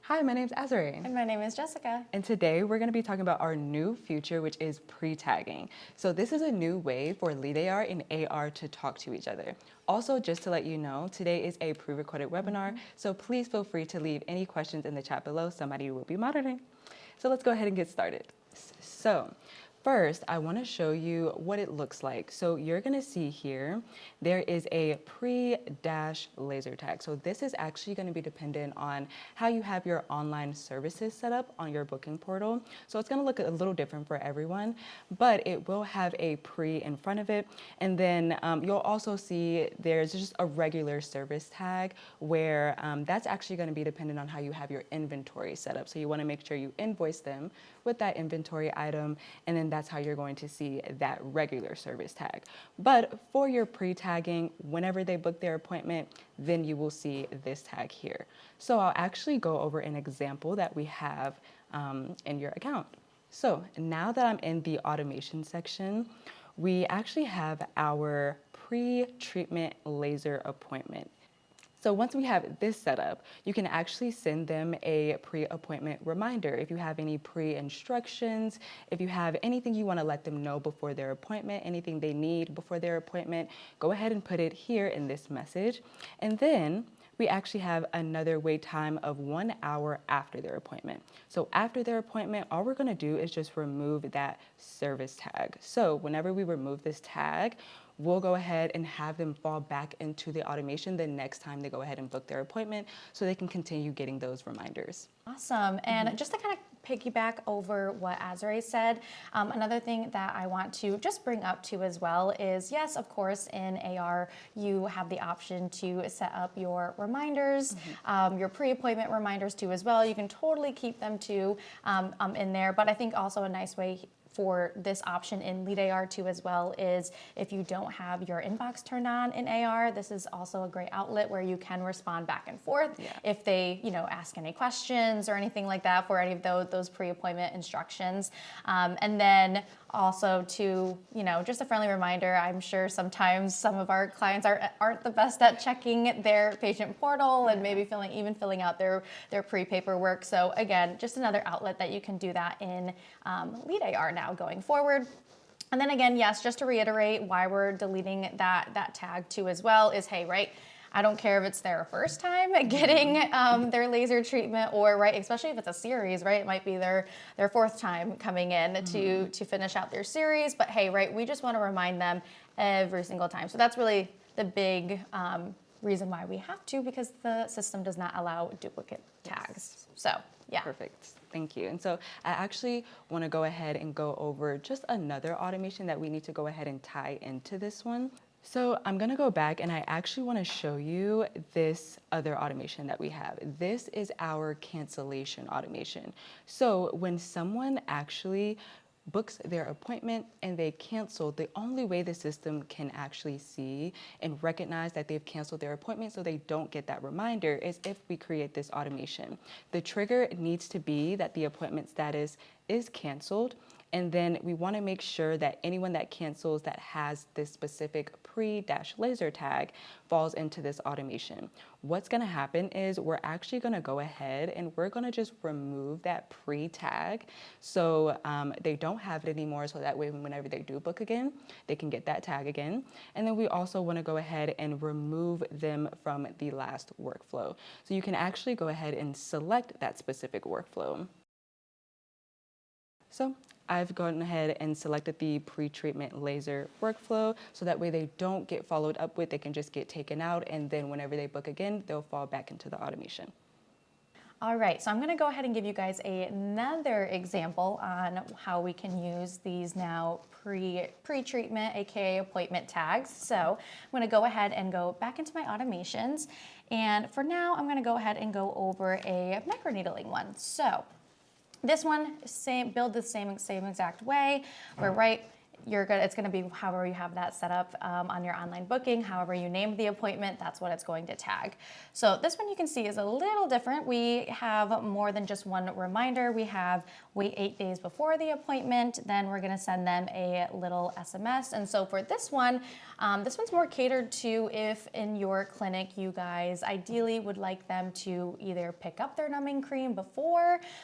Hi, my name's Ezra. And my name is Jessica. And today we're going to be talking about our new feature, which is pre-tagging. So this is a new way for LeadAR and AR to talk to each other. Also, just to let you know, today is a pre-recorded webinar, so please feel free to leave any questions in the chat below. Somebody will be monitoring. So let's go ahead and get started. So first, I want to show you what it looks like. So you're going to see here, there is a pre-dash laser tag. So this is actually going to be dependent on how you have your online services set up on your booking portal. So it's going to look a little different for everyone, but it will have a pre in front of it. And then you'll also see there's just a regular service tag where that's actually going to be dependent on how you have your inventory set up. So you want to make sure you invoice them with that inventory item, and then that's how you're going to see that regular service tag. But for your pre-tagging, whenever they book their appointment, then you will see this tag here. So I'll actually go over an example that we have in your account. So now that I'm in the automation section, we actually have our pre-treatment laser appointment. So once we have this set up, you can actually send them a pre-appointment reminder. If you have any pre-instructions, if you have anything you want to let them know before their appointment, anything they need before their appointment, go ahead and put it here in this message. And then we actually have another wait time of 1 hour after their appointment. So after their appointment, all we're going to do is just remove that service tag. So whenever we remove this tag, we'll go ahead and have them fall back into the automation the next time they go ahead and book their appointment so they can continue getting those reminders. Awesome. And just to kind of piggyback over what Azrae said, another thing that I want to just bring up too as well is, yes, of course, in AR, you have the option to set up your reminders, your pre-appointment reminders too as well. You can totally keep them too in there. But I think also a nice way for this option in LeadAR too as well is if you don't have your inbox turned on in AR, this is also a great outlet where you can respond back and forth if they, ask any questions or anything like that for any of those pre-appointment instructions. And then also to, just a friendly reminder, I'm sure sometimes some of our clients aren't the best at checking their patient portal and maybe filling out their pre-paperwork. So again, just another outlet that you can do that in LeadAR now going forward. And then again, yes, just to reiterate why we're deleting that tag too as well is, hey, right, I don't care if it's their first time getting their laser treatment or, right, especially if it's a series, right, it might be their fourth time coming in to finish out their series. But hey, right, we just want to remind them every single time. So that's really the big reason why we have to, because the system does not allow duplicate tags. So yeah. Perfect. Thank you. And so I actually want to go ahead and go over just another automation that we need to go ahead and tie into this one. So I'm going to go back and I actually want to show you this other automation that we have. This is our cancellation automation. So when someone actually books their appointment and they cancel, the only way the system can actually see and recognize that they've canceled their appointment so they don't get that reminder is if we create this automation. The trigger needs to be that the appointment status is canceled. And then we want to make sure that anyone that cancels that has this specific pre-laser tag falls into this automation. What's going to happen is we're actually going to go ahead and we're going to just remove that pre-tag so they don't have it anymore, so that way whenever they do book again, they can get that tag again. And then we also want to go ahead and remove them from the last workflow. So you can actually go ahead and select that specific workflow. So I've gone ahead and selected the pre-treatment laser workflow so that way they don't get followed up with, they can just get taken out, and then whenever they book again, they'll fall back into the automation. All right, so I'm going to go ahead and give you guys another example on how we can use these now pre-treatment, aka appointment tags. So I'm going to go ahead and go back into my automations, and for now I'm going to go ahead and go over a microneedling one. So this one, build the same exact way, where right, it's going to be however you have that set up on your online booking, however you named the appointment, that's what it's going to tag. So this one you can see is a little different. We have more than just one reminder. We have wait 8 days before the appointment, then we're going to send them a little SMS. And so for this one's more catered to if in your clinic you guys ideally would like them to either pick up their numbing cream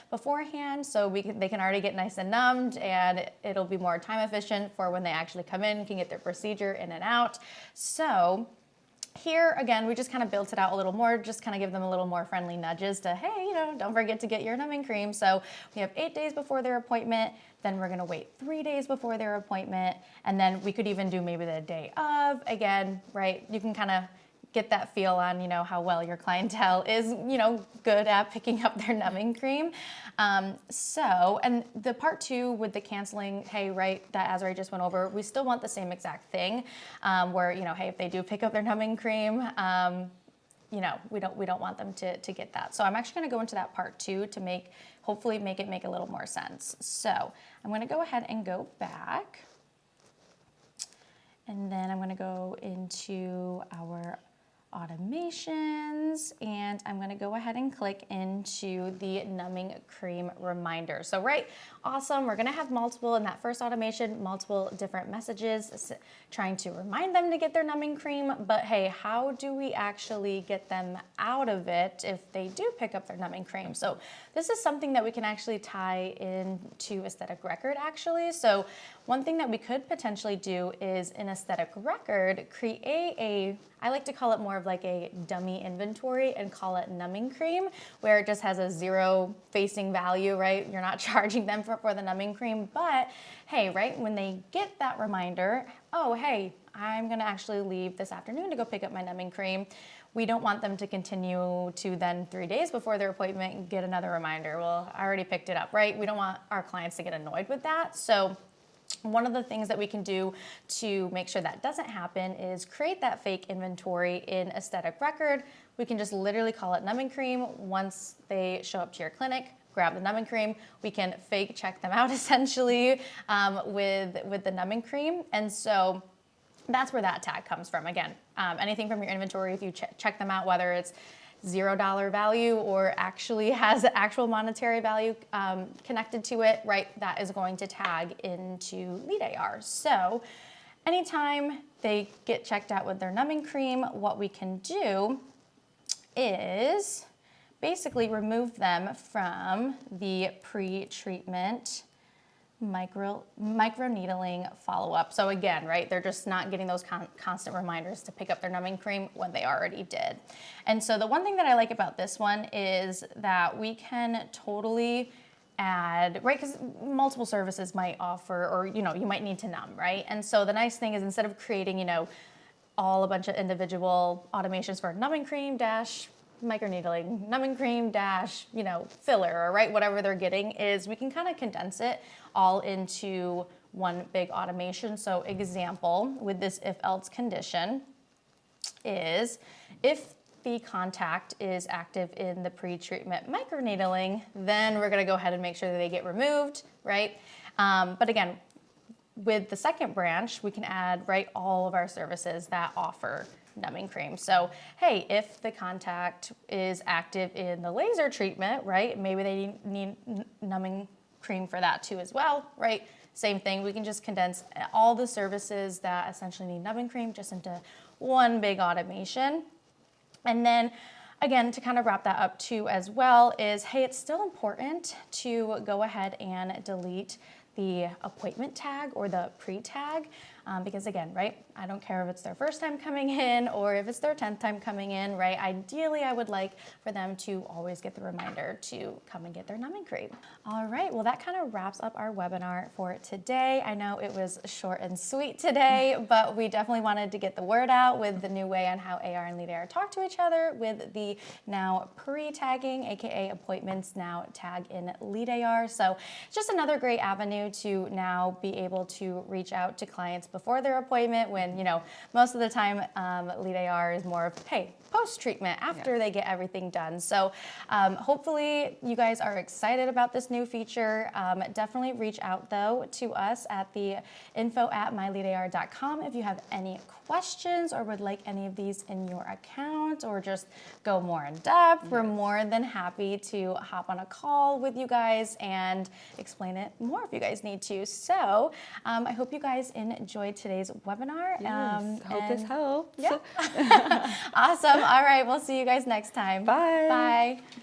beforehand, so they can already get nice and numbed, and it'll be more time efficient for when they actually come in, can get their procedure in and out. So here, again, we just kind of built it out a little more, just kind of give them a little more friendly nudges to, hey, don't forget to get your numbing cream. So we have 8 days before their appointment, then we're gonna wait 3 days before their appointment, and then we could even do maybe the day of, again, right? You can kind of get that feel on, how well your clientele is, good at picking up their numbing cream. And the part 2 with the canceling, hey, right, that Ezra just went over, we still want the same exact thing, where, hey, if they do pick up their numbing cream, we don't want them to get that. So I'm actually gonna go into that part 2 to hopefully make it make a little more sense. So I'm gonna go ahead and go back, and then I'm gonna go into our automations, and I'm going to go ahead and click into the numbing cream reminder. So awesome, we're going to have multiple in that first automation, multiple different messages trying to remind them to get their numbing cream, but hey, how do we actually get them out of it if they do pick up their numbing cream? So this is something that we can actually tie into Aesthetic Record actually. So one thing that we could potentially do is in Aesthetic Record, create I like to call it more of like a dummy inventory and call it numbing cream, where it just has a 0 facing value, right? You're not charging them for the numbing cream, but hey, right, when they get that reminder, oh, hey, I'm gonna actually leave this afternoon to go pick up my numbing cream. We don't want them to continue to then 3 days before their appointment get another reminder. Well, I already picked it up, right? We don't want our clients to get annoyed with that. So one of the things that we can do to make sure that doesn't happen is create that fake inventory in Aesthetic Record. We can just literally call it numbing cream. Once they show up to your clinic, grab the numbing cream. We can fake check them out essentially with the numbing cream. And so that's where that tag comes from. Again, anything from your inventory, if you check them out, whether it's $0 value or actually has actual monetary value connected to it, right, that is going to tag into LeadAR. So anytime they get checked out with their numbing cream, what we can do is basically remove them from the pre-treatment microneedling follow-up. So again, right, they're just not getting those constant reminders to pick up their numbing cream when they already did. And so the one thing that I like about this one is that we can totally add, right, because multiple services might offer, or you might need to numb, right? And so the nice thing is instead of creating, all a bunch of individual automations for numbing cream dash microneedling, numbing cream dash, filler, or right, whatever they're getting, is we can kind of condense it all into one big automation. So example with this if else condition is if the contact is active in the pre-treatment microneedling, then we're going to go ahead and make sure that they get removed, right? But again, with the second branch, we can add, right, all of our services that offer numbing cream. So, hey, if the contact is active in the laser treatment, right, maybe they need numbing cream for that too as well, right? Same thing, we can just condense all the services that essentially need numbing cream just into one big automation. And then again, to kind of wrap that up too as well is, hey, it's still important to go ahead and delete the appointment tag or the pre-tag, because again, right, I don't care if it's their first time coming in or if it's their 10th time coming in, right? Ideally, I would like for them to always get the reminder to come and get their numbing cream. All right, well, that kind of wraps up our webinar for today. I know it was short and sweet today, but we definitely wanted to get the word out with the new way on how AR and LeadAR talk to each other with the now pre-tagging, AKA appointments now tag in LeadAR. So it's just another great avenue to now be able to reach out to clients before their appointment when, most of the time LeadAR is more of, hey, post-treatment after they get everything done. So hopefully you guys are excited about this new feature. Definitely reach out though to us at the info@myleadar.com if you have any questions or would like any of these in your account or just go more in depth. We're more than happy to hop on a call with you guys and explain it more if you guys need to. So I hope you guys enjoyed today's webinar. Yes, hope this helps. Yeah. Awesome. All right. We'll see you guys next time. Bye. Bye.